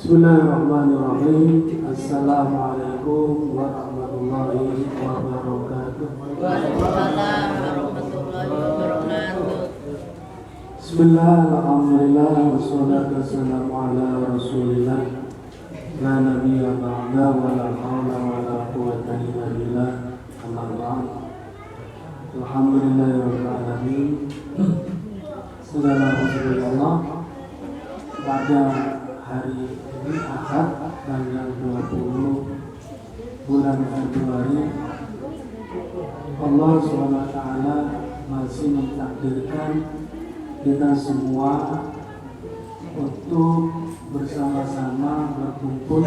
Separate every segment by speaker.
Speaker 1: Bismillahirrahmanirrahim. Assalamualaikum warahmatullahi wabarakatuh.
Speaker 2: Waalaikumsalam warahmatullahi wabarakatuh.
Speaker 1: Bismillah, alhamdulillah, wassalatu wassalamu ala rasulillah. La nabiyya ba'da wa la hawla wa la quwwata illa billah. Amma ba'd. Alhamdulillahirabbil alamin. Segala puji bagi Allah. Pada hari ini Ahad tanggal 20 bulan Februari, Allah SWT masih mentakdirkan kita semua untuk bersama-sama berkumpul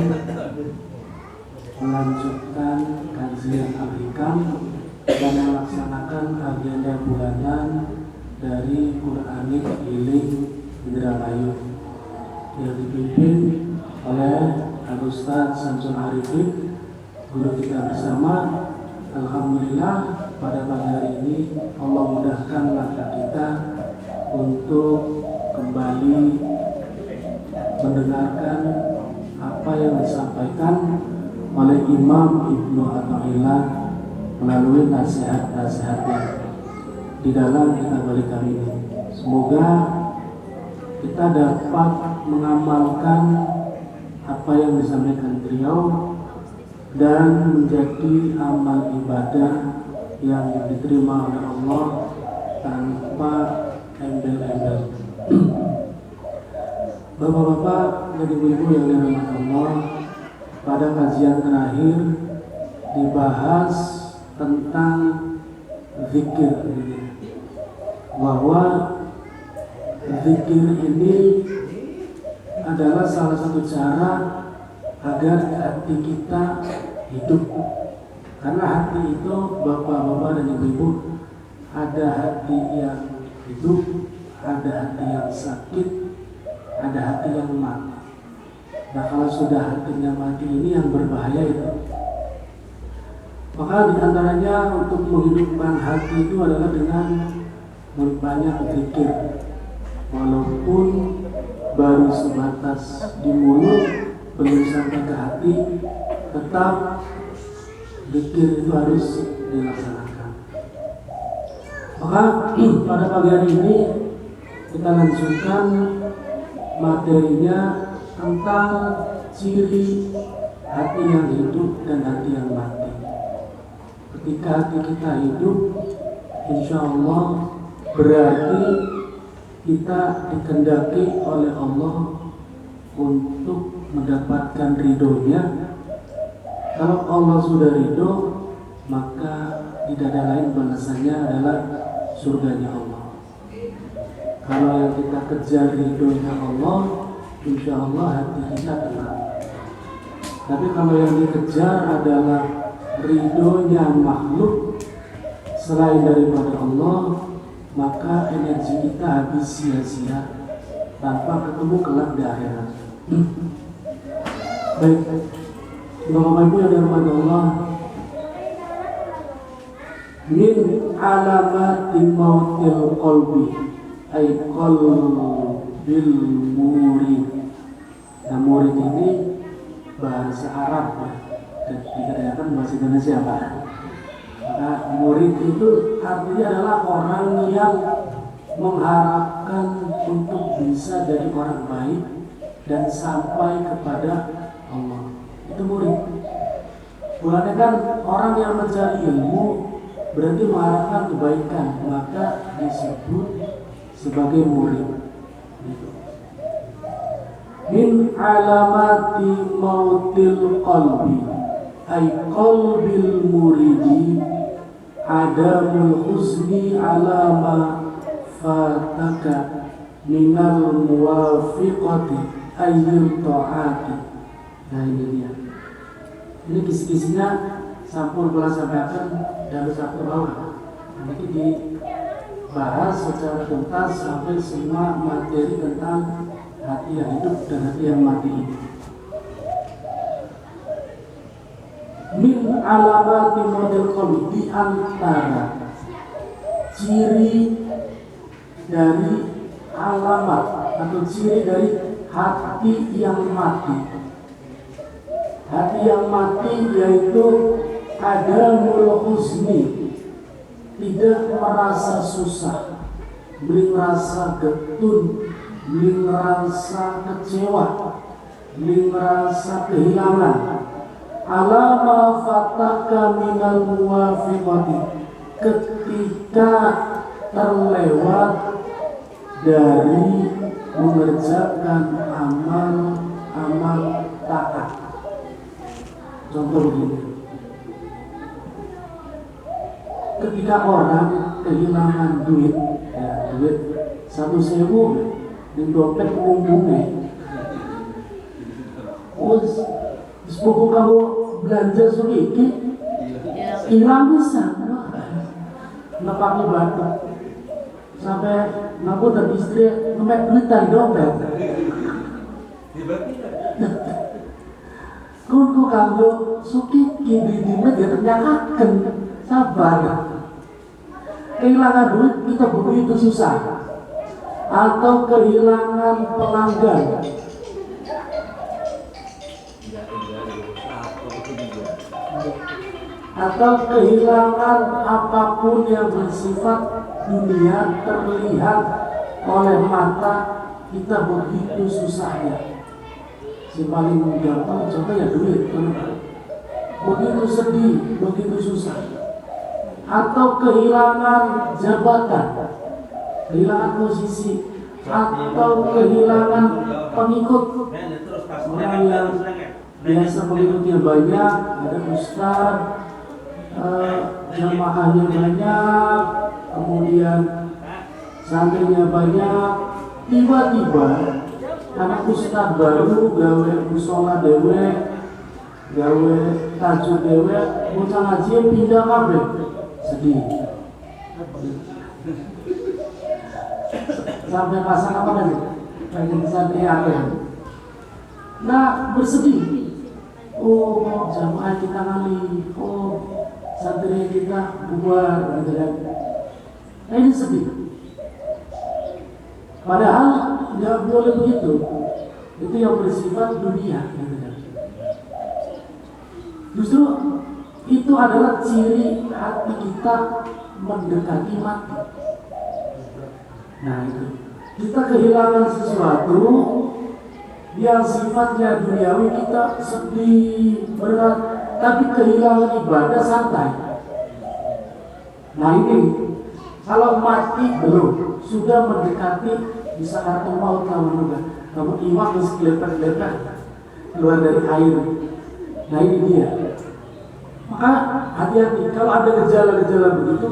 Speaker 1: melanjutkan kajian Al-Hikam dan melaksanakan agenda bulanan dari Quranic Healing Indramayu yang dipimpin oleh Al-Ustaz Samsul Arifin, guru kita bersama. Alhamdulillah, pada pagi hari ini Allah mudahkan langkah kita untuk kembali mendengarkan apa yang disampaikan oleh Imam Ibnu Athaillah melalui nasihat-nasihatnya di dalam kitab kami ini. Semoga kita dapat mengamalkan apa yang disampaikan beliau dan menjadi amal ibadah yang diterima oleh Allah tanpa embel-embel. Bapak-bapak dan ibu-ibu yang dirahmati Allah, pada kajian terakhir dibahas tentang zikir, bahwa zikir ini adalah salah satu cara agar hati kita hidup. Karena hati itu, bapak-bapak dan ibu-ibu, ada hati yang hidup, ada hati yang sakit, ada hati yang mati. Nah, kalau sudah hatinya mati, ini yang berbahaya itu. Maka diantaranya untuk menghidupkan hati itu adalah dengan memperbanyak zikir. Walaupun baru sebatas di mulut, belum sampai ke hati, tetap zikir itu harus dilaksanakan. Maka pada pagi hari ini kita lanjutkan materinya tentang ciri hati yang hidup dan hati yang mati. Ketika hati kita hidup, insya Allah berarti kita dikehendaki oleh Allah untuk mendapatkan ridhonya. Kalau Allah sudah ridho, maka tidak ada lain balasannya adalah surganya Allah. Kalau yang kita kejar ridhonya Allah, insya Allah hati kita tenang. Tapi kalau yang dikejar adalah ridhonya makhluk selain daripada Allah, maka energi kita habis sia-sia tanpa ketemu kelak di akhirat. Baik, Bapak Ibu yang dirahmati Allah, min alamati mautil qalbi ay qalbil murid. Nah, murid ini bahasa Arab dan dikatakan bahasa Indonesia, Pak. Nah, murid itu artinya adalah orang yang mengharapkan untuk bisa jadi orang baik dan sampai kepada Allah. Itu murid. Bukannya kan orang yang mencari ilmu berarti mengharapkan kebaikan, maka disebut sebagai murid. Min alamati mautil qalbi ay qalbil muridi adamul husni alama fataka minal muwafiqati ayyul ta'ati. Nah, ini dia. Ini kisi-kisinya sampul bola sampaikan dari satu bawah. Nanti dibahas secara tuntas sampai semua materi tentang hati yang hidup dan hati yang mati. Min alamati model qalbi, di antara ciri dari alamat atau ciri dari hati yang mati. Hati yang mati yaitu ada husni, tidak merasa susah, beli merasa getun, beli merasa kecewa, beli merasa kehilangan. Alama fataka minal muwafiqati, ketika terlewat dari mengerjakan amal taat. Contoh begini, ketika orang kehilangan duit 1.000 di dompet umumnya, sepupu kamu belanja sedikit, hilang bisa, nepaki batu, sampai ngaku dan istri ngemek duit dari dompet. Kudu kamu suki kiri dimet ya ternyakakan sabar. Kehilangan duit kita begitu susah, atau kehilangan pelanggan, atau kehilangan apapun yang bersifat dunia terlihat oleh mata kita begitu susahnya. Si paling gampang contohnya duit, begitu sedih, begitu susah. Atau kehilangan jabatan, kehilangan posisi, atau kehilangan pengikut. Orang yang biasa pengikutnya banyak, ada ustaz, jamaahnya banyak, kemudian santrinya banyak, tiba-tiba anak ustaz baru gawe musola dewe, gawe tajuk dewe, bocah ngaji pindah kabeh, sedih. Sampai pasang apa lagi? Pengen santri akhir. Nah, bersedih. Oh, jamaah kita kali. Oh, santri kita bubar. Nah, ini sedih. Padahal nggak boleh begitu. Itu yang bersifat dunia. Justru itu adalah ciri hati kita mendekati mati. Nah, itu kita kehilangan sesuatu yang sifatnya duniawi, kita sedih, berat, tapi kehilangan ibadah santai. Nah, ini kalau mati belum, sudah mendekati bisa kata maut kamu iwak terus lepas keluar dari air. Nah, ini dia. Maka hati-hati kalau ada gejala-gejala begitu,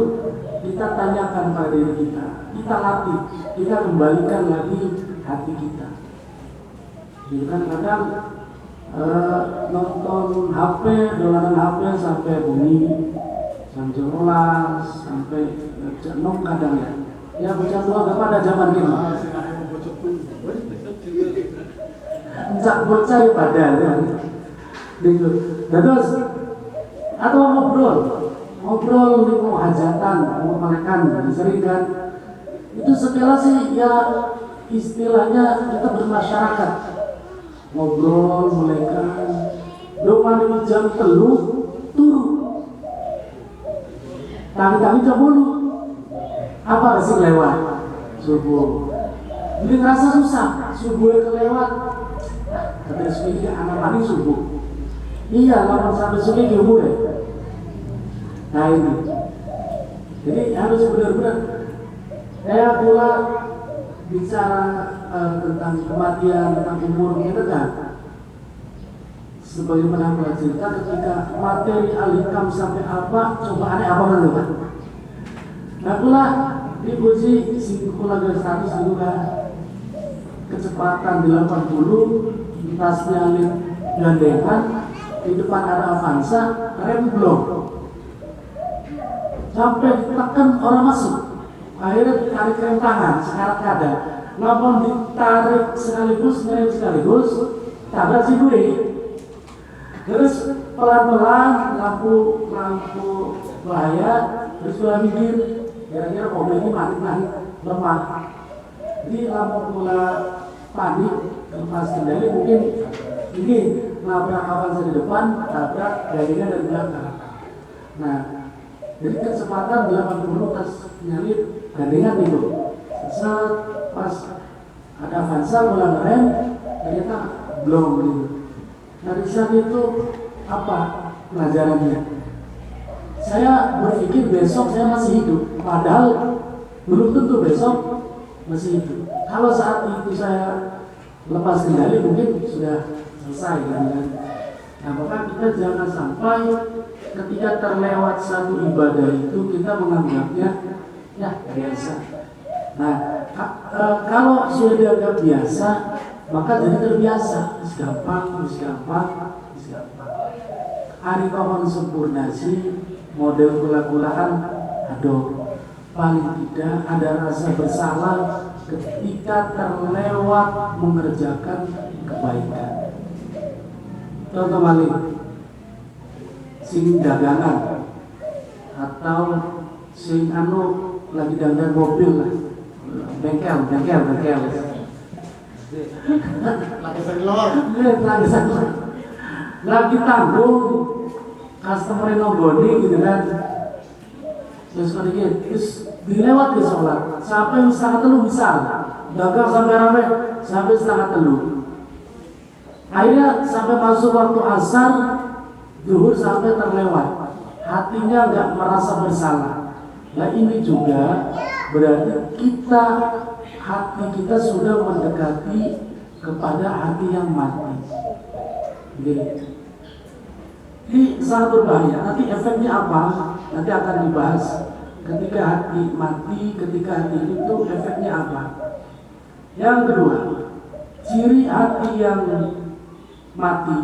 Speaker 1: kita tanyakan pada diri kita, kita latih, kita kembalikan lagi hati kita. Jadi kan kadang nonton HP, dolanan HP sampai bunyi, jam 12, sampai jenuh kadang ya. Ya bocah tua gak pada zaman kita. Enggak percaya pada ya. Gitu. Terus atau ngobrol di mau hajatan, mau makan, sering kan. Itu sekilas sih ya istilahnya kita bermasyarakat. Ngobrol, melekan, domani jam 3 turu. Tangi-tangi jam 10. Apa sih lewat? Subuh. Jadi ngerasa susah, subuh kelewat. Kata subuh anak paling subuh. Iya, lawan sampai subuh umur ya. Nah ini. Jadi harus benar-benar. Saya pula bicara tentang kematian, tentang umur kita kan. Sebagaimana aku cerita, ketika materi al-hikam sampai apa, coba aneh apa kan? Nah pula dipuji kula status itu kan kecepatan 80, tasnya gandengan, di depan ada Avanza, rem blok. Sampai ditekan orang masuk. Akhirnya tarik rem tangan, sekarat kada. Ngapun ditarik sekaligus, ngerem sekaligus, tabrak si gue. Terus pelan-pelan lampu bahaya, terus gue mikir kira-kira mobil ini mati lemah. Jadi lampu mulai panik, lepas kendali mungkin ini nabrak Avanza di depan, nabrak garingnya dari belakang. Nah, jadi kecepatan 80 pas nyalip gandengan itu. Saat pas ada Avanza mulai ngerem, ternyata belum gitu. Dari saat itu apa pelajarannya? Saya berpikir besok saya masih hidup, padahal belum tentu besok masih hidup. Kalau saat itu saya lepas kendali mungkin sudah selesai kan. Nah, maka kita jangan sampai ketika terlewat satu ibadah itu kita menganggapnya ya biasa. Nah, kalau sudah dianggap biasa, maka jadi terbiasa. Gampang. Ari pohon sempurna sih, model gula-gulaan, aduh, paling tidak ada rasa bersalah ketika terlewat mengerjakan kebaikan. Contoh balik, sing dagangan atau sing lagi dandan mobil lah, bengkel. Lagi tanggung, customer nonggoni gitu kan. Terus dilewat di sholat sampai setengah telu misal, dagang sampai rame sampai setengah telu. Akhirnya sampai masuk waktu asar, zuhur sampai terlewat. Hatinya nggak merasa bersalah. Nah ini juga berarti hati kita sudah mendekati kepada hati yang mati. Jadi sangat berbahaya. Nanti efeknya apa? Nanti akan dibahas. Ketika hati mati, ketika hati itu efeknya apa? Yang kedua, ciri hati yang mati.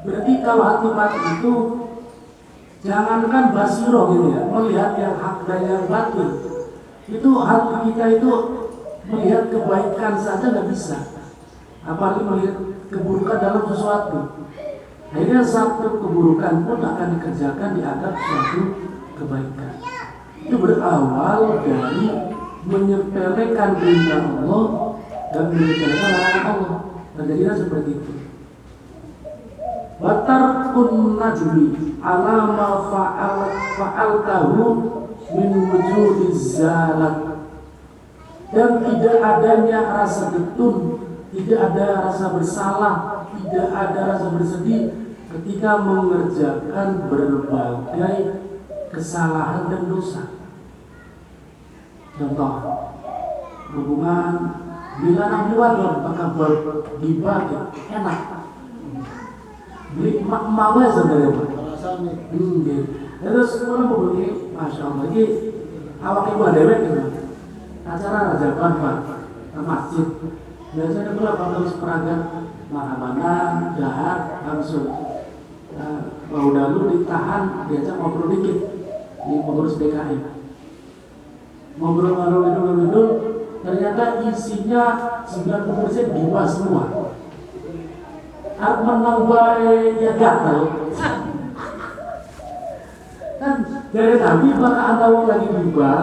Speaker 1: Berarti kalau hati mati itu jangankan basiroh gitu ya, melihat yang hak dan yang batil. Itu hati kita itu melihat kebaikan saja nggak bisa. Apalagi melihat keburukan dalam sesuatu. Akhirnya satu keburukan pun akan dikerjakan dianggap suatu kebaikan. Itu berawal dari menyepelekan perintah Allah dan menyepelekan larangan Allah. Terjadilah seperti itu. Watarkun najmi ala ma fa'altahu min wujudiz zalat. Dan tidak adanya rasa getun, tidak ada rasa bersalah, tidak ada rasa bersedih ketika mengerjakan berbagai kesalahan dan dosa. Contoh, hubungan bila nabi wadon maka bergibah enak. Beli mawe sebenarnya Pak. Terus orang begini, masya Allah, ini awak ibu dewek gitu. Acara rajaban Pak, masjid. Biasanya pula terus peragat mana jahat langsung. Mau dahulu ditahan, diajak ngobrol dikit di pengurus DKI. Ngobrol ternyata isinya 90% gibah semua. Menang baik ya gatel. Kan dari Nabi maka ada orang lagi gibah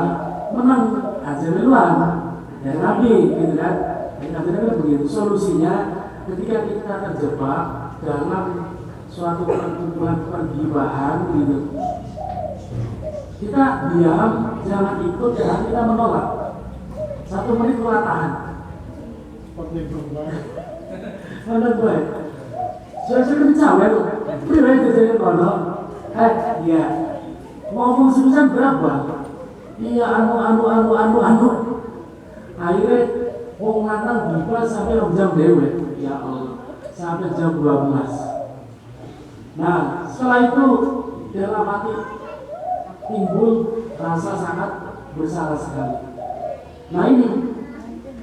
Speaker 1: menang hasil luar dari Nabi gitu kan. Akhirnya begitu. Solusinya ketika kita terjebak dalam suatu perkumpulan pergibahan gitu, kita diam, jangan ikut, jangan kita menolak. 1 menit kita tahan. Mana gue? Saya kencang ya tuh. Pilih jadi kono. Iya. Ngomong sebesar berapa? Iya anu. Akhirnya wong lanang gibah sampai jam dewe. Ya Allah. Sampai jam 12. Nah, setelah itu dalam hati timbul rasa sangat bersalah sekali. Nah ini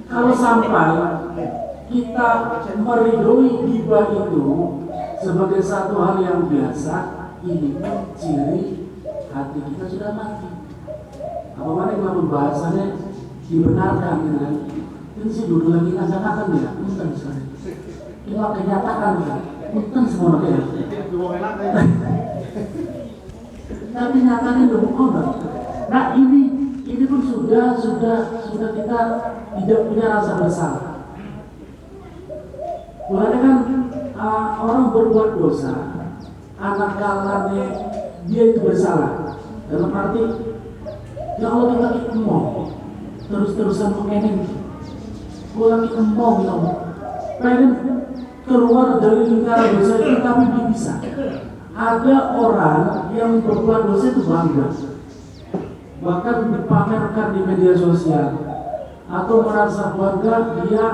Speaker 1: kalau sampai kita meridhoi gibah itu sebagai satu hal yang biasa, ini pun ciri hati kita sudah mati. Apa mana kalau bahasanya dibenarkan gitu kan? Ini sih dulu lagi ngajak-ngajakan ya, bukan sekali. Ini kenyataan ya. Punten semono ya. Tapi nyatanya dong, nah ini pun sudah kita tidak punya rasa bersalah. Mulanya kan orang berbuat dosa, anak kalanya dia itu bersalah. Dalam arti, ya Allah kita ngomong terus-terusan mengeneng, gue lagi ngomong ya Allah, pengen keluar dari lingkaran dosa itu tapi belum bisa. Ada orang yang berbuat dosa itu bangga, bahkan dipamerkan di media sosial atau merasa bangga. Dia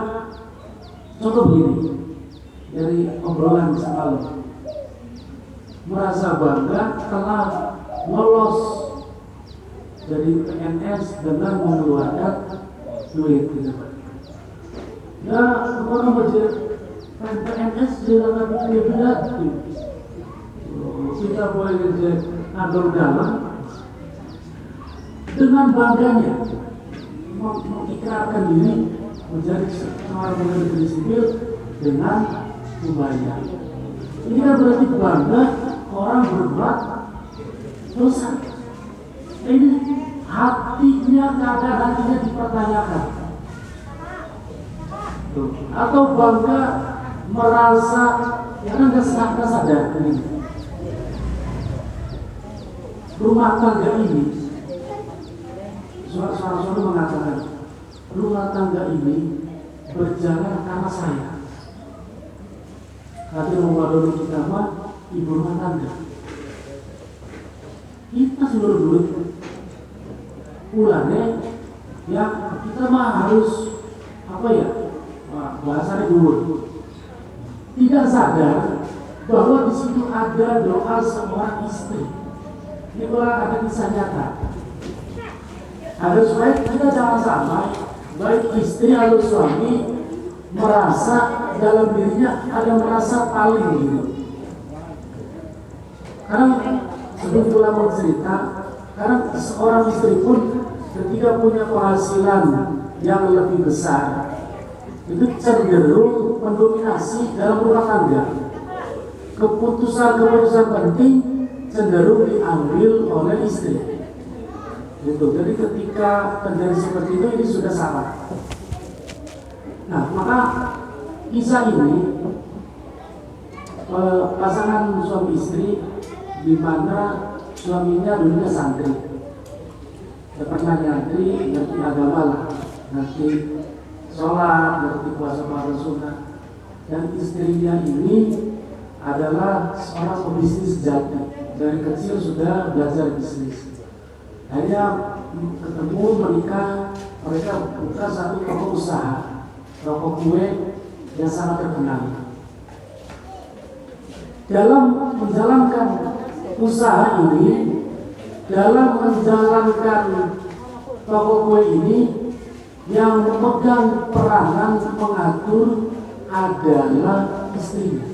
Speaker 1: contoh begini dari obrolan semalam, merasa bangga telah lolos dari PNS dengan mengeluarkan duit gitu. Ya orang berjaya PNS jangan berbeda. Kita boleh kerja agak dalam dengan bangganya mengikrarkan diri menjadi seorang pegawai negeri sipil dengan membayar. Ini kan berarti bangga orang berbuat dosa. Ini hatinya, keadaan hatinya dipertanyakan. Atau bangga merasa karena nggak sadar ini. Rumah tangga ini, suara-suara mengatakan, rumah tangga ini berjalan karena saya. Kata Ramadan kita mah ibu rumah tangga. Kita seluruh duit bulannya, ya kita mah harus apa ya? Bahasanya dulu. Tidak sadar bahwa di situ ada doa seorang istri. Ini orang ada kisah nyata. Ada supaya kita jangan sampai baik istri atau suami merasa dalam dirinya ada merasa paling gitu. Karena sebelum pulang mau cerita, karena seorang istri pun ketika punya penghasilan yang lebih besar, itu cenderung mendominasi dalam rumah tangga. Keputusan penting cenderung diambil oleh istri. Gitu. Jadi ketika terjadi seperti itu, ini sudah salah. Nah, maka kisah ini pasangan suami istri di mana suaminya dulunya santri, pernah nyantri, ngerti agama lah, ngerti sholat, ngerti puasa sunnah, dan istrinya ini adalah seorang pebisnis sejati. Dari kecil sudah belajar bisnis. Hanya ketemu menikah, mereka buka satu toko usaha, toko kue yang sangat terkenal. Dalam menjalankan usaha ini, dalam menjalankan toko kue ini, yang memegang peranan mengatur adalah istrinya.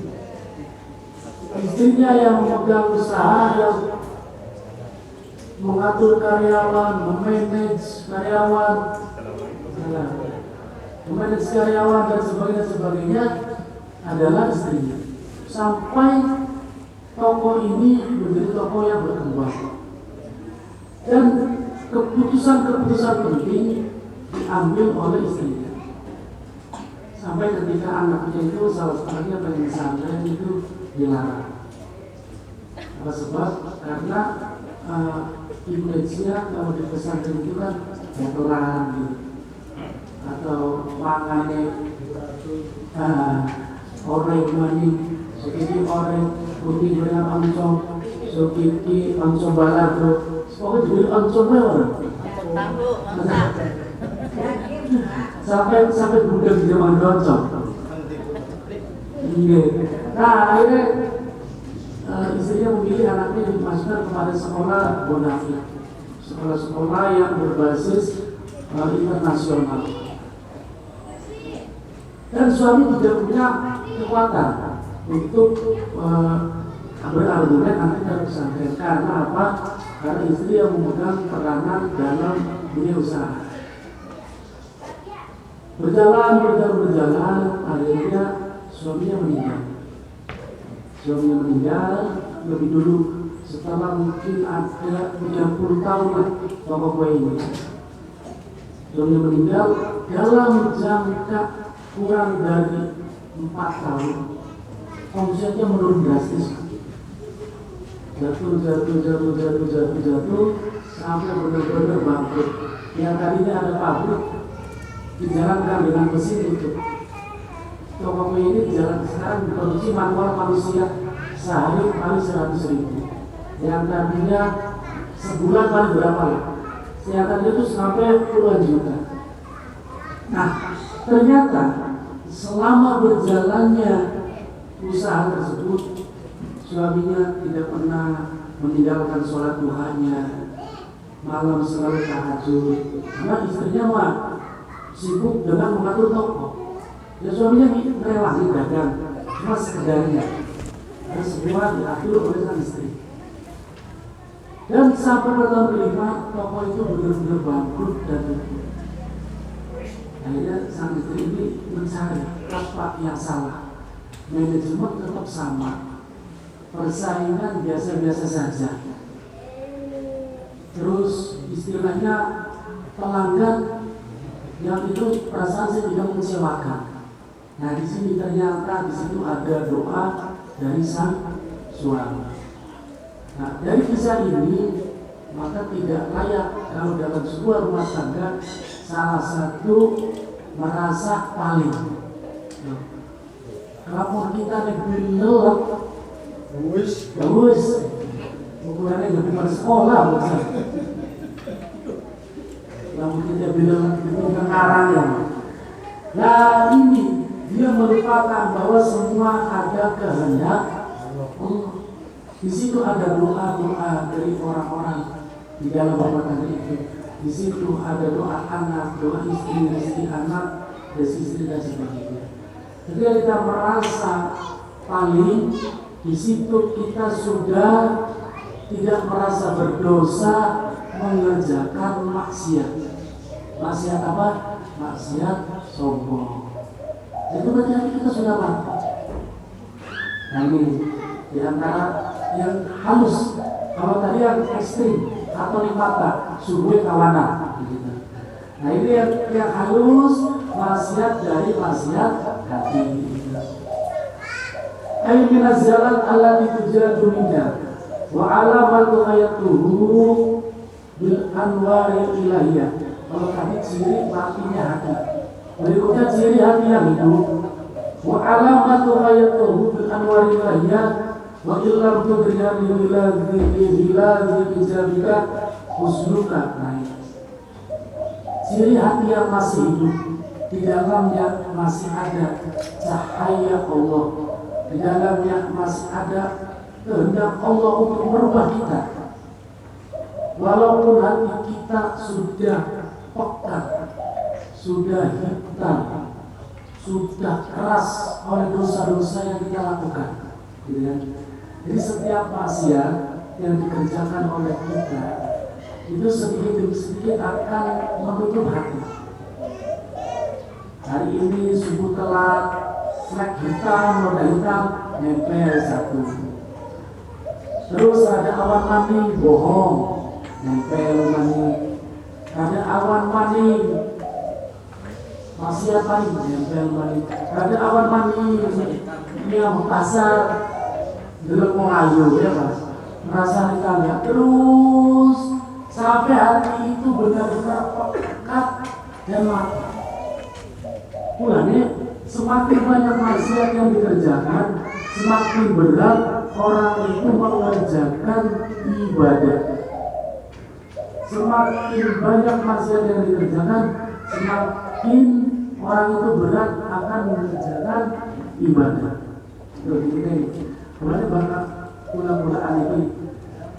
Speaker 1: Istrinya yang memegang usaha, yang mengatur karyawan, memanage karyawan, dan sebagainya adalah istrinya. Sampai toko ini menjadi toko yang berkembang. Dan keputusan-keputusan penting diambil oleh istrinya. Sampai ketika anaknya itu salah satunya pengen pesantren itu dilarang. Apa sebab? Karena image-nya kalau di pesantren itu kan kotoran gitu, atau pangannya orang maning, seperti orang putih dengan oncom, seperti oncom balado, pokoknya jadi oncom orang. Sampai budak di zaman oncom. Iya. Nah akhirnya istrinya memilih anaknya dimasukkan kepada sekolah bonafit, sekolah-sekolah yang berbasis internasional. Dan suami tidak punya kekuatan untuk berargumen anti pesantren. Karena apa? Karena istri yang memegang peranan dalam dunia usaha. Berjalan, akhirnya suaminya meninggal. suaminya meninggal lebih dulu, setelah mungkin ada 30 tahun lah toko kue ini. Suaminya meninggal dalam jangka kurang dari 4 tahun, omsetnya menurun drastis. Jatuh sampai benar-benar bangkrut. Yang tadinya ada pabrik dijalankan dengan mesin itu. Toko kue ini jalan sekarang diproduksi manual manusia sehari paling 100.000. Yang tadinya sebulan paling berapa lah? Yang tadinya itu sampai puluhan juta. Nah, ternyata selama berjalannya usaha tersebut, suaminya tidak pernah meninggalkan sholat duhanya, malam selalu tahajud. Karena istrinya mah sibuk dengan mengatur toko. Ya suaminya rela dagang, cuma sekedarnya. Dan semua diatur oleh sang istri. Dan sampai bertahun kelima, toko itu benar-benar bangkrut dan tutup. Akhirnya sang istri ini mencari apa yang salah. Manajemen tetap sama, persaingan biasa-biasa saja. Terus istilahnya pelanggan yang itu perasaan saya tidak mengecewakan. Nah di sini ternyata di situ ada doa dari sang suami. Nah dari kisah ini maka tidak layak kalau dalam sebuah rumah tangga salah satu merasa paling. Kalau kita lebih lelap, bagus, ukurannya lebih pada sekolah, bukan? Kalau kita bilang itu pengarangnya. Nah ini dia merupakan bahwa semua ada kehendak Allah. Di situ ada doa-doa dari orang-orang di dalam rumah tangga itu. Di situ ada doa anak, doa istri anak, dan istri dan sebagainya. Ketika kita merasa paling, di situ kita sudah tidak merasa berdosa mengerjakan maksiat. Maksiat apa? Maksiat sombong. Itu berarti kita sudah mampu. Nah ini di antara yang halus. Kalau tadi yang ekstrim atau limata, subuh kawana. Gitu. Nah ini yang halus, maksiat dari maksiat hati. Ay minaz jalan allati tujadu minha wa alamatu ayatuhu bil anwari ilahiyah. Kalau tadi ciri matinya hati, berikutnya ciri hati yang hidup. Wa alamatu ayatuhu bil anwari ilahiyah wa illam tudriya lillahi bijabika husnuka. Nah, ciri hati yang masih hidup, di dalamnya masih ada cahaya Allah, di dalamnya masih ada kehendak Allah untuk merubah kita. Walaupun hati kita sudah pekat, sudah hitam, sudah keras oleh dosa-dosa yang kita lakukan, gitu kan? Jadi setiap maksiat yang dikerjakan oleh kita itu sedikit demi sedikit akan menutup hati. Hari ini subuh telat, flek hitam, noda hitam, nempel satu. Terus ada awan maning, bohong, nempel maning. Ada awan maning, maksiat maning, nempel maning. Ada awan maning, ini yang pasar, gelap mau ayu, ya mas. Merasa ditanya terus sampai hati itu benar-benar pekat dan mati. Mulanya semakin banyak maksiat yang dikerjakan, semakin berat orang itu mengerjakan ibadah. Semakin banyak maksiat yang dikerjakan, semakin orang itu berat akan mengerjakan ibadah. Jadi mulanya bakal pulang-pulang ini,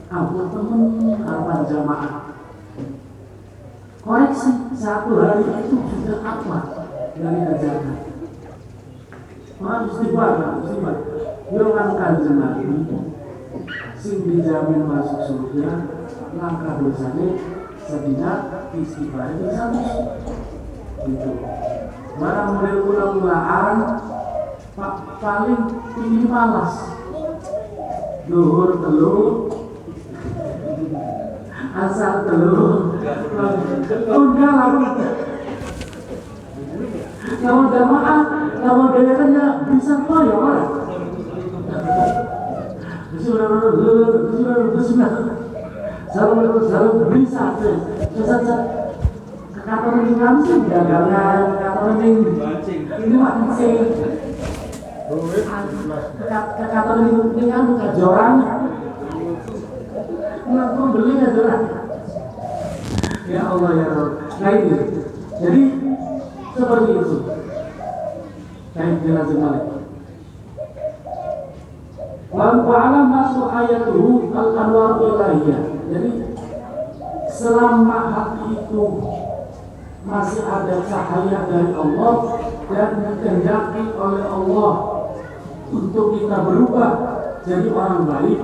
Speaker 1: ampun temen harapan jamaah. Koreksi satu hari itu sudah apa yang dikerjakan? Istighfar. Dia ngangkat Nabi, sing dijamin masuk surga, langkah dosanya sedina istighfar itu satu. Gitu. Barang mulai ulang-ulangan, paling tinggi malas. Zuhur telur, asar telur. Enggak lah. Kalau jamaah, kalau gayanya bisa kok ya Pak. Bismillah. Salam bisa. Susah. Kata ini langsung dagangan, kata ini mancing. Kata ini kan kejoran. Ngaku beli kejoran. Ya Allah ya Allah. Nah ini, jadi seperti itu. Saya jelasin balik. Wa'ala masuk ayatuhu al-anwar ilahiyah. Jadi selama hati itu masih ada cahaya dari Allah dan dikehendaki oleh Allah untuk kita berubah jadi orang baik,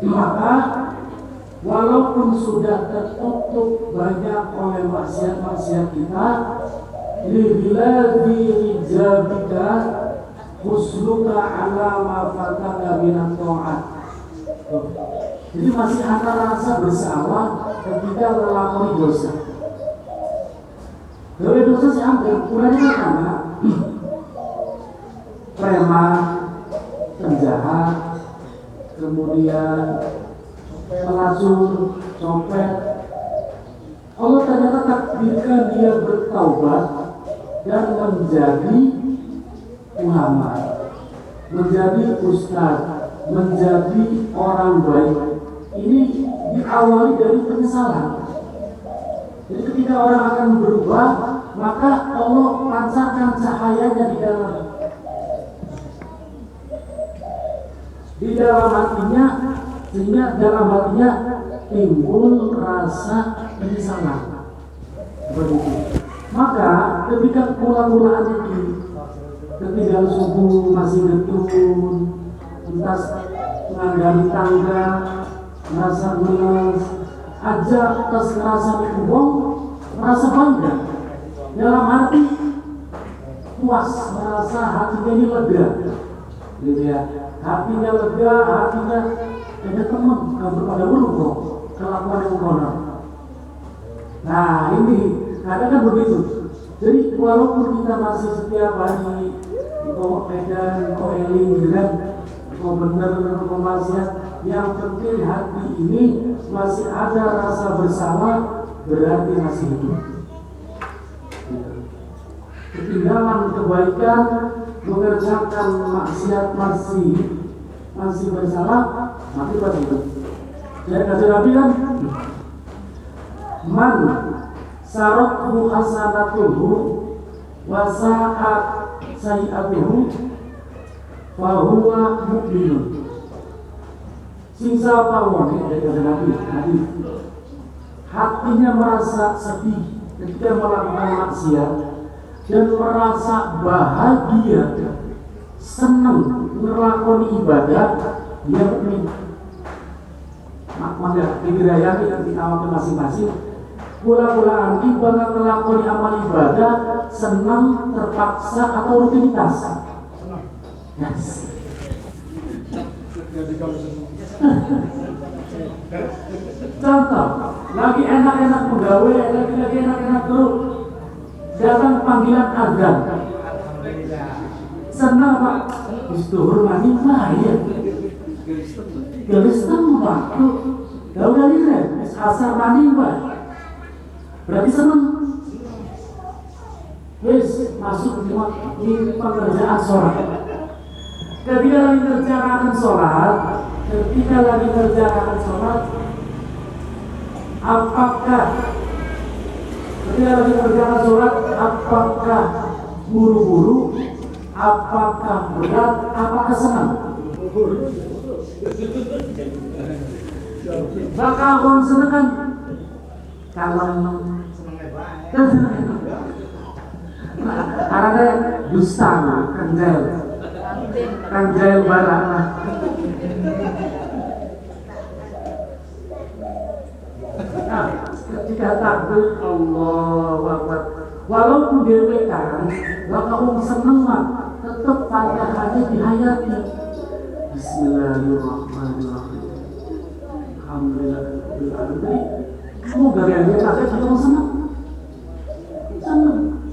Speaker 1: maka walaupun sudah tertutup banyak oleh maksiat-maksiat kita, lillahi rijabika husnuka ala ma fataka minat ta'at. Jadi masih ada rasa bersalah ketika melakoni dosa. Dari dosa sih hampir kurangnya karena preman, penjahat, kemudian pelacur, copet. Allah ternyata takdirkan dia bertaubat dan menjadi ulama, menjadi ustaz, menjadi orang baik. Ini diawali dari penyesalan. Jadi ketika orang akan berubah, maka Allah pancarkan cahayanya di dalam hatinya, sehingga dalam hatinya timbul rasa penyesalan. Seperti itu. Maka ketika mula-mula ini, ketika subuh masih getun, entah menganggari tangga, merasa malas, aja atas merasa dikubung, merasa bangga, dalam hati puas, merasa hatinya ini lega, gitu ya. Hatinya lega, hatinya ada teman, pada berubah kelakuan yang kotor. Nah ini kadang kan begitu. Jadi walaupun kita masih setiap hari kok edan, kok eling, gitu kan, kok bener, kok maksiat, yang penting hati ini masih ada rasa bersalah, berarti masih hidup. Ketinggalan kebaikan, mengerjakan maksiat masih bersalah, mati pas hidup. Jadi kata Nabi kan, man sarothu hasanatuhu wasa'at sayi'atuhu fahuwa mu'minun. Sisa pawon dari kata Nabi, hatinya merasa sedih ketika melakukan maksiat dan merasa bahagia, senang melakoni ibadah, dia mukmin. Maka dikirayani yang ditawar masing-masing. Pula-pulaan ibadah melakoni amal ibadah, senang, terpaksa atau rutinitas. Yes. Contoh, lagi enak-enak pegawai, lagi enak-enak guru, datang panggilan azan. Senang Pak, istuhur mani bahaya. Gelis temu waktu, gak udah lihat, asar mani Pak. Berarti senang. Wis masuk di pekerjaan sholat. Ketika lagi kerjakan sholat, apakah buru-buru, apakah berat, apakah senang? Bakal orang senang kan? Kalau karena dusta, kanjel barang. Nah, ketika takbir Allahu Akbar, walaupun dewekan, maka seneng mah tetap Fatihahnya dihayati. Bismillahirrahmanirrahim. Bismillahirrahmanirrahim. Alhamdulillah. Kamu gaya-gaya kaget kamu senang? Senang.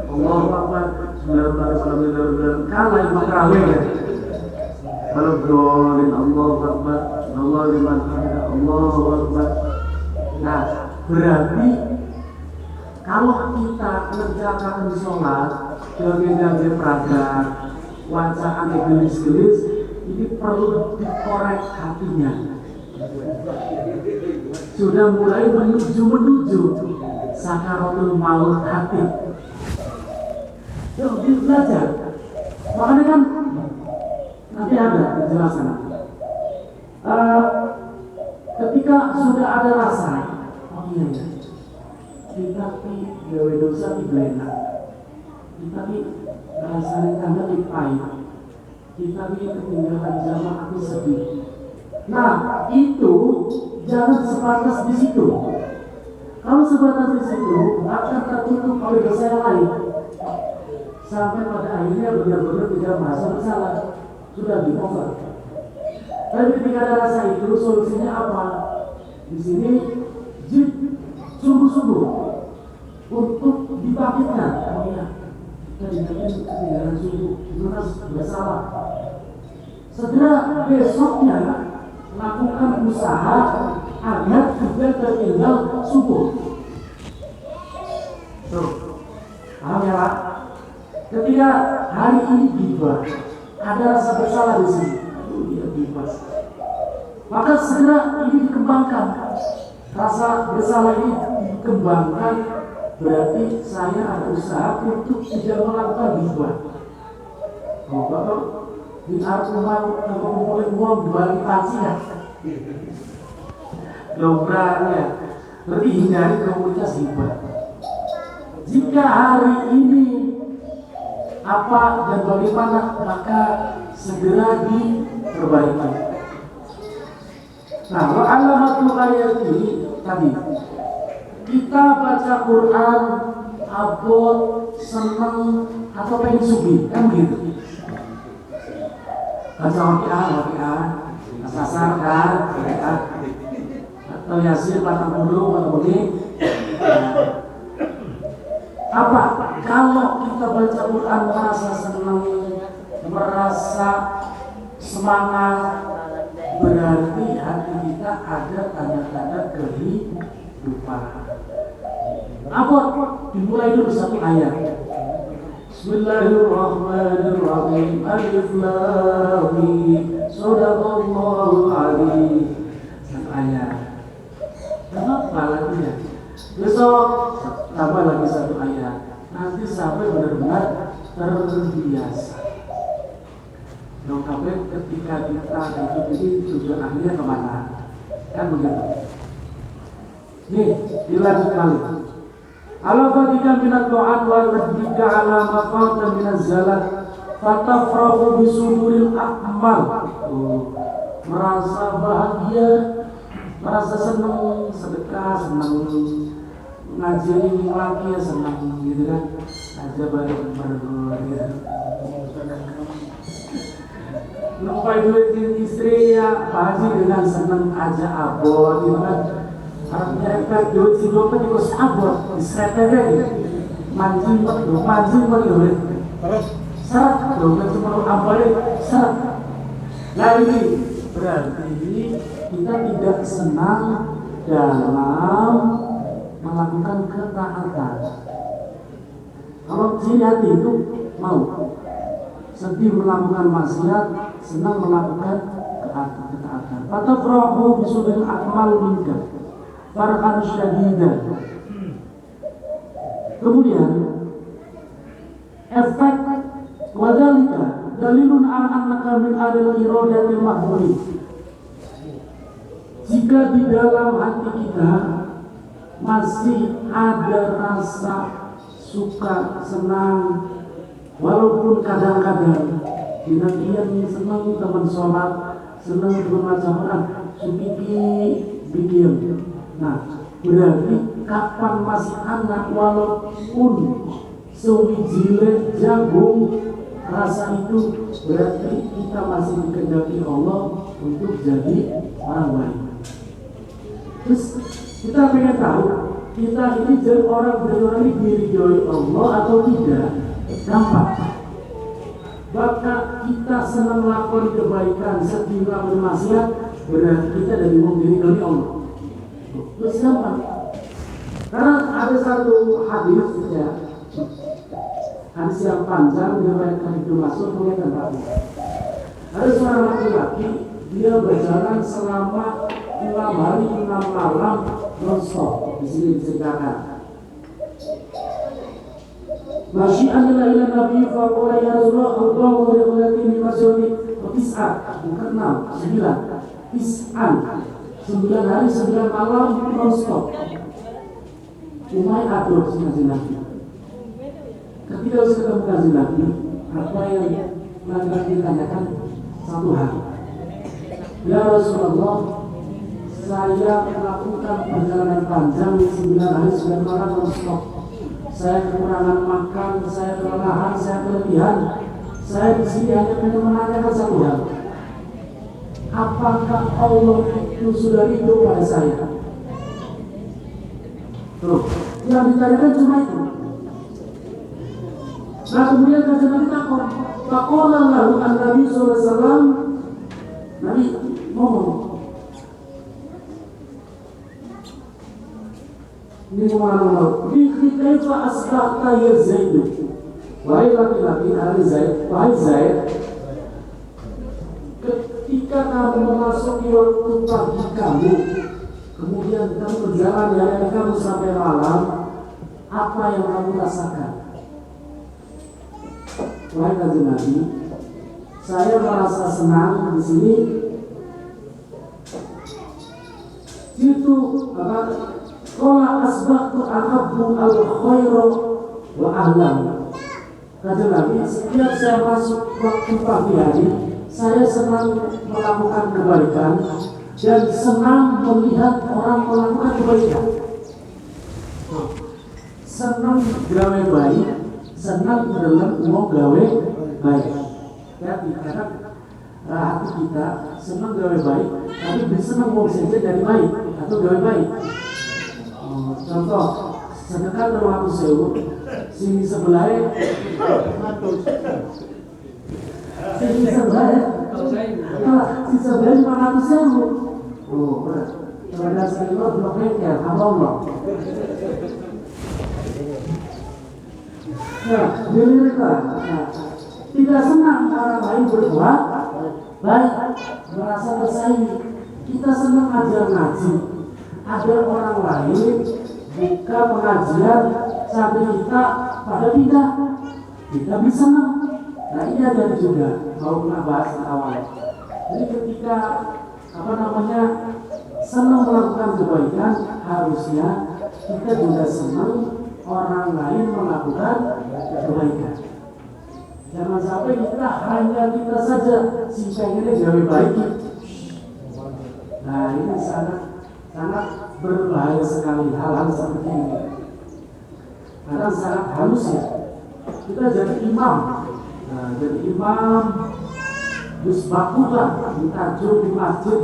Speaker 1: Allahu Akbar. Bismillahirrahmanirrahim. Kalah ibu terawih ya. Kalau berdoain Allahu Akbar, Allahu liman hamidah, Allahu Akbar. Nah, berarti kalau kita mengerjakan sholat, jaga-jaga peragat, wacaan gelis-gelis, ini perlu dikorek hatinya. Sudah mulai menuju sakaratul maut hati. Yuk, belajar. Makanya kan nanti ada penjelasan. Ketika sudah ada rasa, oh iya ya, kita gawe dosa di belena, kita rasanya tanda di pahit, kita ketinggalan zaman aku sedih. Nah itu jangan sebatas di situ. Kalau sebatas di situ akan tertutup oleh dosa yang lain. Sampai pada akhirnya benar-benar tidak merasa bersalah, sudah di over. Tapi ketika ada rasa itu, solusinya apa? Di sini sungguh-sungguh untuk dibangkitkan. Oh iya, kita dibikin ketinggalan subuh, itu kan sudah salah. Segera besoknya lakukan usaha agar tidak tertinggal subuh. Tuh, paham ya Pak? Ketika hari ini tiba, ada rasa bersalah di sini. Iya bebas. Maka segera ini dikembangkan. Rasa bersalah ini dikembangkan, berarti saya ada usaha untuk tidak melakukan riba. Oh, Bapak di rumah ngumpulin uang di balik panci ya. Logran ya. Berarti hindari komunitas riba. Jika hari ini apa dan bagaimana, maka segera diperbaiki. Nah, wa alamatul ayati tadi kita baca Quran, abot, seneng atau pengen sugi, kan gitu. Baca waqiah, asasar kan, atau yasin, batang bulu, atau begini. Apa? Kalau kita baca Quran merasa senang, merasa semangat, berarti hati kita ada tanda-tanda kehidupan. Apa? Dimulai dulu satu ayat. Bismillahirrahmanirrahim. Alif lam mim. Shadaqallahul adzim. Satu ayat. Kenapa lagi ya? Besok tambah lagi satu ayat. Nanti sampai benar-benar terbiasa. Dong sampai ketika kita hidup ini tujuannya kemana? Kan begitu. Nih, dilanjut kali. Ala fadika minat do'at wal rabbika ala maqata minaz zalat fatafrahu bisuduril akmal. Merasa bahagia, merasa senang sedekah, senang ngaji ini lagi ya, senang gitu kan. Aja balik berdua gitu. Lupa duit istri ya, Pak Haji dengan senang aja abot gitu kan. Harus nyerempet duit si dompet juga abot, diserempet gitu. Mancing duit. Seret dompet cuma ambalin, seret. Nah ini berarti kita tidak senang dalam melakukan ketaatan. Kalau ciri hati itu mau sedih melakukan maksiat, senang melakukan ketaatan. Fatafrahu bisudil akmal minka farhan syadidan. Kemudian efek wadalika dalilun ala annaka min adil iradatil mahmudi. Jika di dalam hati kita masih ada rasa suka, senang, walaupun kadang-kadang Dinakian senang teman sholat, senang teman baca Quran, bikin. Nah, berarti kapan masih anak walaupun sewijile jagung rasa itu berarti kita masih dikehendaki Allah untuk jadi orang baik. Terus kita pengen tahu kita ini jadi orang ini diridhoi Allah atau tidak. Gampang. Bahkan kita senang melakukan kebaikan setinggal bermaksiat berarti kita dari diridhoi Allah. Terus gampang. Karena ada satu hadis ya, hadis yang panjang diriwayatkan Ibnu Mas'ud mengatakan bahwa ada seorang laki-laki dia berjalan selama 6 hari 6 malam non-stop. Di sini diceritakan. Masyi'an ila Nabi faqala ya Rasulullah Allah wa yaqulati min masyuri wa tis'at bukan 6, 9 tis'an 9 hari 9 malam non-stop. Umay atur si Nabi. Ketika saya ketemu Kanjeng Nabi, apa yang Nabi ditanyakan satu hari. Ya Rasulullah, saya melakukan perjalanan panjang 9 hari 9 malam non-stop. Saya kekurangan makan, saya kelelahan, saya kelebihan. Saya di sini hanya ingin menanyakan satu hal. Apakah Allah itu sudah ridho pada saya? Tuh, yang ditanyakan cuma itu. Nah kemudian Kanjeng Nabi takut. Faqala lahu an-Nabi sallallahu alaihi wasallam. Nabi ngomong. Ini ngomong. Kaifa asbahta ya Zaid? Wahai laki-laki hari Zaid, wahai Zaid. Ketika kamu memasuki waktu pagi kamu, kemudian kamu berjalan dari kamu sampai malam, apa yang kamu rasakan? Wahai Kanjeng Nabi, saya merasa senang di sini. Itu apa? Qala asbahtu ahabbu al-khairu wa ahlam. Kanjeng Nabi, setiap saya masuk waktu pagi hari, saya senang melakukan kebaikan dan senang melihat orang melakukan kebaikan. Senang gawe baik, senang dalam mau gawe baik. Ya, karena hati kita senang gawe baik, tapi senang mau saja dari baik atau gawe baik. Contoh, sedekah 200.000, sini sebelah, sini sebelah, si sebelah 500.000. Oh, berat. Pada saat itu blok bengkel, Allah. Ya, mereka tidak senang orang lain berbuat baik, merasa bersaing. Kita senang ajar ngaji, ada orang lain buka pengajian sampai kita pada pindah, kita bisa senang. Nah ini ada juga mau pernah bahas awal. Jadi ketika senang melakukan kebaikan, harusnya kita juga senang orang lain melakukan kebaikan. Jangan sampai kita hanya kita saja si pengennya gawe baik. Nah ini sangat berbahaya sekali hal-hal seperti ini. Karena sangat halus ya. Kita jadi imam. Nah, jadi imam terus bakulah ditajuk di masjid.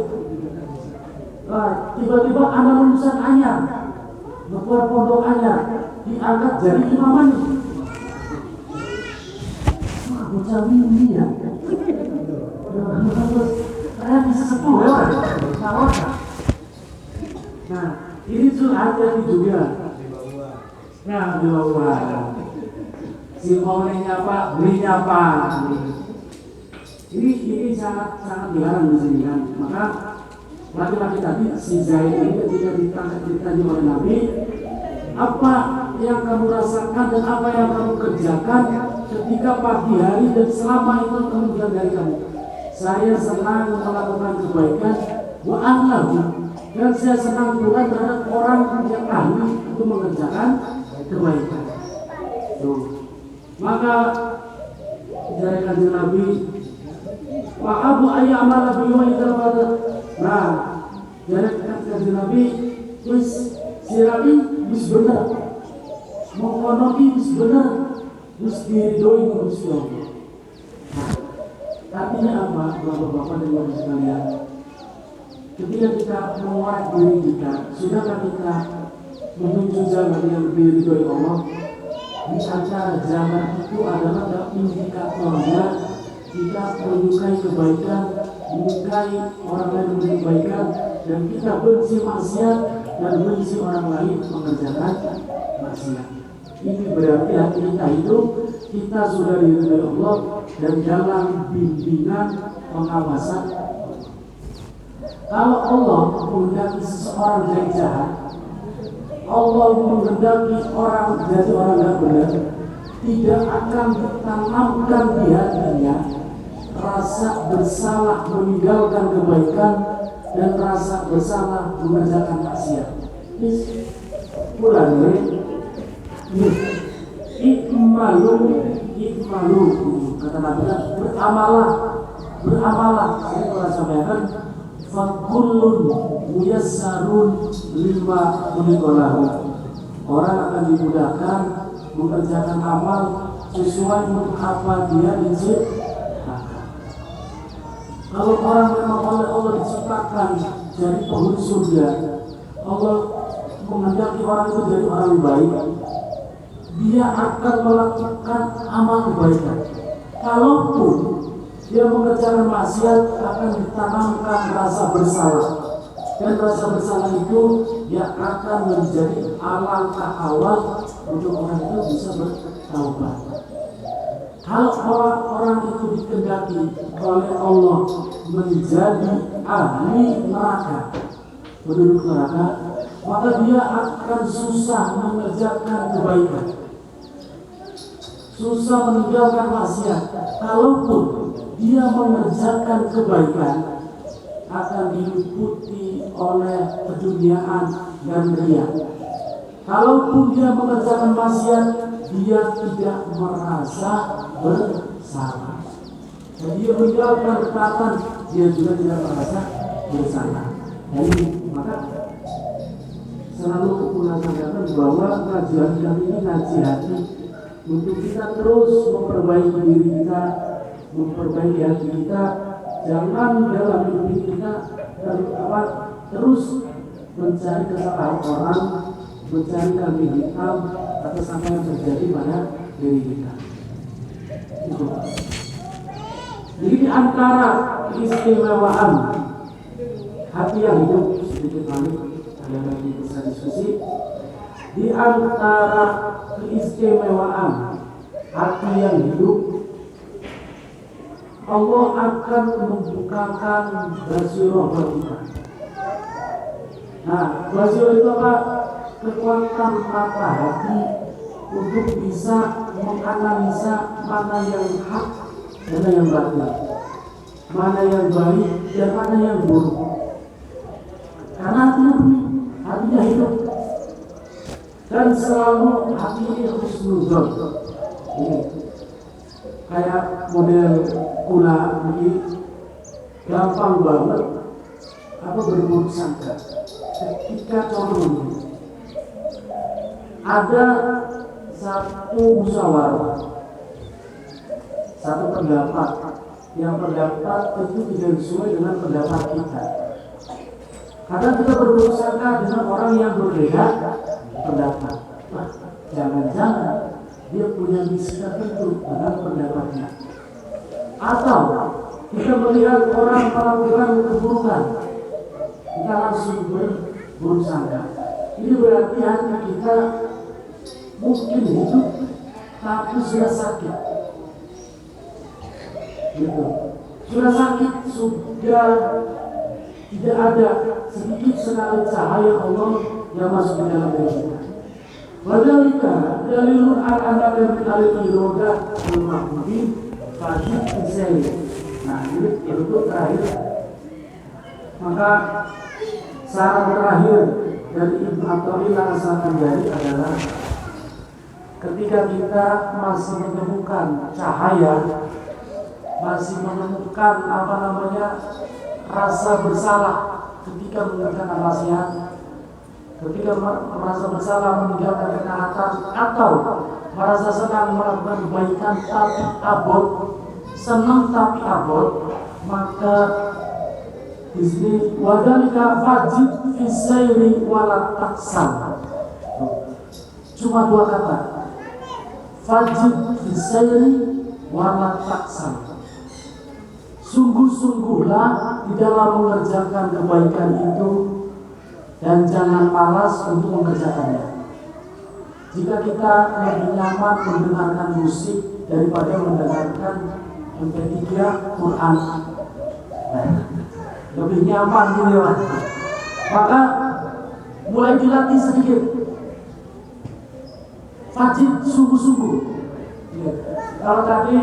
Speaker 1: Tiba-tiba ada lulusan anyar, keluar pondok anyar, diangkat jadi imaman. Wah, bocah ini ya. Saya bisa sepuh ya, nah, ini tuh hati-hati juga. Nah, di bawah. Si maunya apa, belinya apa. Ini sangat dilarang di sini kan. Maka laki-laki tadi si Zaid ini ketika ditanya oleh Nabi, apa yang kamu rasakan dan apa yang kamu kerjakan ketika pagi hari dan selama itu kamu bilang dari kamu, saya senang melakukan kebaikan wa ahlam, dan saya senang pula terhadap orang yang ahli untuk mengerjakan kebaikan. Tuh. Maka dari Kanjeng Nabi, wa abu ayyamala bi wa idza pada. Nah, dari Kanjeng Nabi wis sirabi wis bener. Mengkonoki wis bener, wis diridhoi Gusti Allah. Artinya apa, bapak-bapak dan ibu sekalian? Ketika kita mengorek diri kita, sudahkah kita menuju jalan yang lebih ridhoi Allah? Di antara jalan itu adalah indikatornya kita menyukai kebaikan, menyukai orang lain menyukai kebaikan, dan kita benci maksiat dan benci orang lain mengerjakan maksiat. Ini berarti hati kita hidup, kita sudah diridhoi Allah dan dalam bimbingan pengawasan. Kalau Allah menghendaki seseorang jadi jahat, Allah menghendaki orang jadi orang yang benar, tidak akan ditanamkan di hatinya rasa bersalah meninggalkan kebaikan dan rasa bersalah mengerjakan maksiat. Mulai ikmalu kata Nabi, beramalah. Saya telah sampaikan, fakullun muyassarun lima kulikolahu. Orang akan dimudahkan mengerjakan amal sesuai untuk apa dia diciptakan. Kalau orang memang oleh Allah diciptakan jadi penghuni surga, Allah menghendaki orang itu jadi orang baik, dia akan melakukan amal kebaikan. Kalaupun dia mengerjakan maksiat, akan ditanamkan rasa bersalah, dan rasa bersalah itu dia akan menjadi alangkah awal untuk orang itu bisa bertaubat. Kalau orang itu dikehendaki oleh Allah menjadi ahli neraka, penduduk neraka, maka dia akan susah mengerjakan kebaikan, susah meninggalkan maksiat. Kalaupun dia mengerjakan kebaikan, akan diliputi oleh keduniaan dan riya. Kalaupun dia mengerjakan maksiat, dia tidak merasa bersalah. Dan dia meninggalkan ketaatan, dia juga tidak merasa bersalah. Jadi maka selalu mengatakan bahwa kajian kami ini ngaji hati untuk kita terus memperbaiki diri kita, memperbaiki hati kita. Jangan dalam hidup kita terus mencari kesalahan orang, mencari kambing hitam atas apa yang terjadi pada diri kita. Itu. Jadi di antara keistimewaan hati yang hidup, sedikit lagi ada lagi bisa diskusi. Di antara keistimewaan hati yang hidup, Allah akan membukakan basirah bagi kita. Nah, basirah itu apa? Kekuatan mata hati untuk bisa menganalisa mana yang hak, mana yang batil, mana yang baik dan mana yang buruk. Karena hatinya hidup dan selalu hati ini harus nuzul. Ini kayak model kula ini gampang banget berburuk sangka. Ketika contohnya ada satu musyawarah, satu pendapat, yang pendapat itu tidak sesuai dengan pendapat kita. Karena kita berburuk sangka dengan orang yang berbeda pendapat. Wah, jangan-jangan dia punya misi tertentu dengan pendapatnya. Atau kita melihat orang melakukan keburukan, kita langsung berburuk sangka. Ini berarti hati kita mungkin hidup tapi sudah sakit. Gitu. Sudah sakit, sudah tidak ada sedikit sekali cahaya Allah yang masuk ke dalam diri kita. Wadhalika dalilun al-anab yang menalil iroda al-mahmudin fajib isai. Nah ini itu terakhir. Maka saran terakhir dari Ibnu Athaillah As-Sakandari adalah ketika kita masih menemukan cahaya, masih menemukan rasa bersalah ketika mengerjakan maksiat, ketika merasa bersalah meninggalkan ketaatan, atau merasa senang melakukan kebaikan tapi abot, senang tapi abot, maka di sini wadalika fajid fisairi walat taksan. Cuma dua kata. Fajid fisairi walat taksan. Sungguh-sungguhlah di dalam mengerjakan kebaikan itu dan jangan malas untuk mengerjakannya. Jika kita lebih nyaman mendengarkan musik daripada mendengarkan MP3 Quran, lebih nyaman gitu ya. Maka mulai dilatih sedikit. Fajid sungguh-sungguh. Ya. Kalau tadi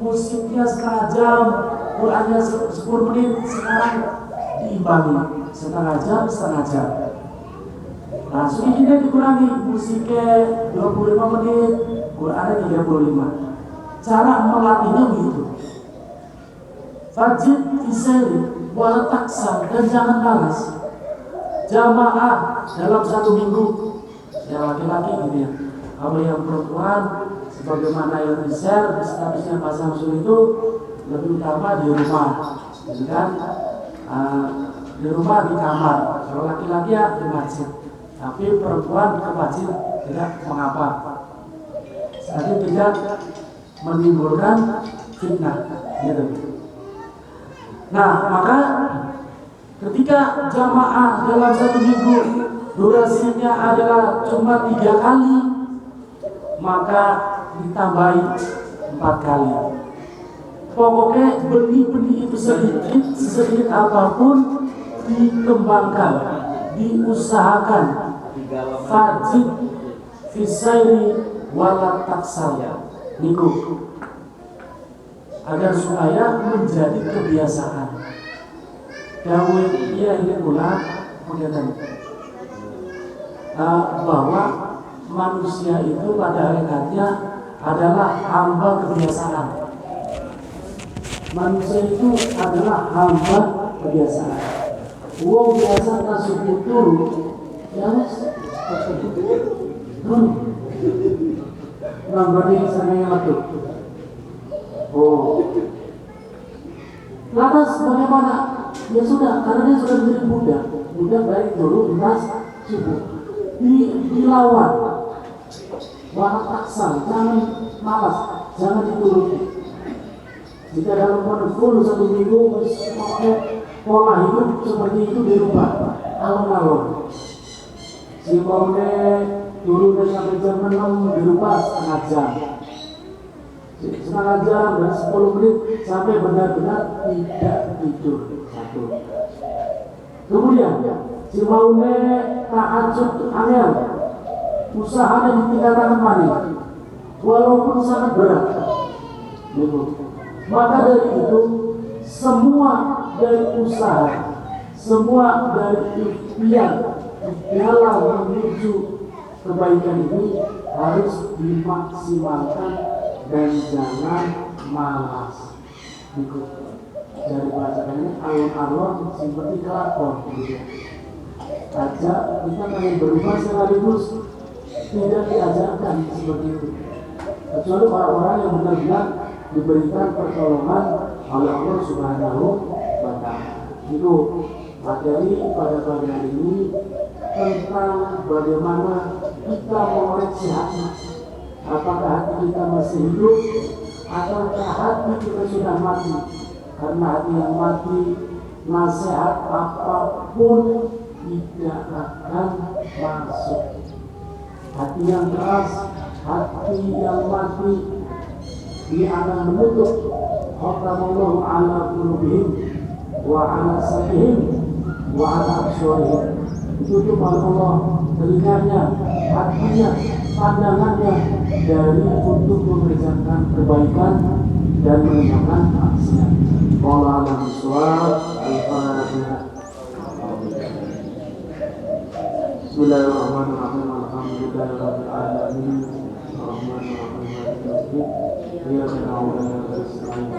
Speaker 1: musiknya setengah jam, Qurannya 10 menit, sekarang diimbangi setengah jam. Nah, sedikitnya dikurangi, musiknya 25 menit, Qurannya 35. Cara melatihnya begitu. Fajid fisairi wala taksan, dan jangan malas. Jamaah dalam satu minggu, yang laki-laki gitu ya. Kalau yang perempuan, sebagaimana yang di-share, statusnya Pak Samsul itu lebih utama di rumah, gitu kan? Di rumah di kamar. Kalau laki-laki ya di masjid, tapi perempuan ke masjid tidak mengapa. Jadi tidak menimbulkan fitnah, gitu. Nah, maka ketika jamaah dalam satu minggu durasinya adalah cuma 3 kali, maka ditambahi 4 kali. Pokoknya benih-benih itu sedikit apapun dikembangkan, diusahakan. Fajid fisairi wala taksal niku, agar supaya menjadi kebiasaan. Dawuh ia ini pula mengingatkan bahwa manusia itu pada hakikatnya adalah hamba kebiasaan. Manusia itu adalah hamba kebiasaan. Uang biasa kasih turun, ya mas, Nambahnya sananya waktu. Oh, lantas bagaimana? Ya sudah, karena dia sudah menjadi budak baik dulu, lintas subuh. Dilawan, wahat taksan, jangan malas, jangan dituruti. Jika dalam full 1 minggu pola hidup seperti itu dirubah, alon-alon. Si maunya turun sampai jam 6 dirubah setengah jam dan 10 menit sampai benar-benar tidak tidur. Satu. Kemudian si maunya tahajud angel, usahanya ditinggalkan mana, walaupun sangat berat. Maka dari itu semua dari usaha, semua dari ikhtiar dalam menuju kebaikan ini harus dimaksimalkan dan jangan malas. Dari bacaannya alon-alon seperti kelakon gitu. Aja kita pengen berubah sekaligus tidak diajarkan seperti itu. Kecuali orang-orang yang benar-benar diberikan pertolongan oleh Allah Subhanahu wa Ta'ala. Itu materi pada pagi hari ini tentang bagaimana kita mengoreksi hati. Apakah hati kita masih hidup ataukah hati kita sudah mati? Karena hati yang mati, nasihat apapun tidak akan masuk. Hati yang keras, hati yang mati, dia akan menutup khatamallahu ala qulubihim wa ala sam'ihim wa ala absarihim. Ditutup oleh Allah telinganya, hatinya, pandangannya dari untuk mengerjakan kebaikan dan meninggalkan maksiat. Wallahu a'lam bishawab. Al-Fatihah. Bismillahirrahmanirrahim. Alhamdulillahirabbil alamin. Arrahmanirrahim. Iyyaka na'budu wa iyyaka nasta'in.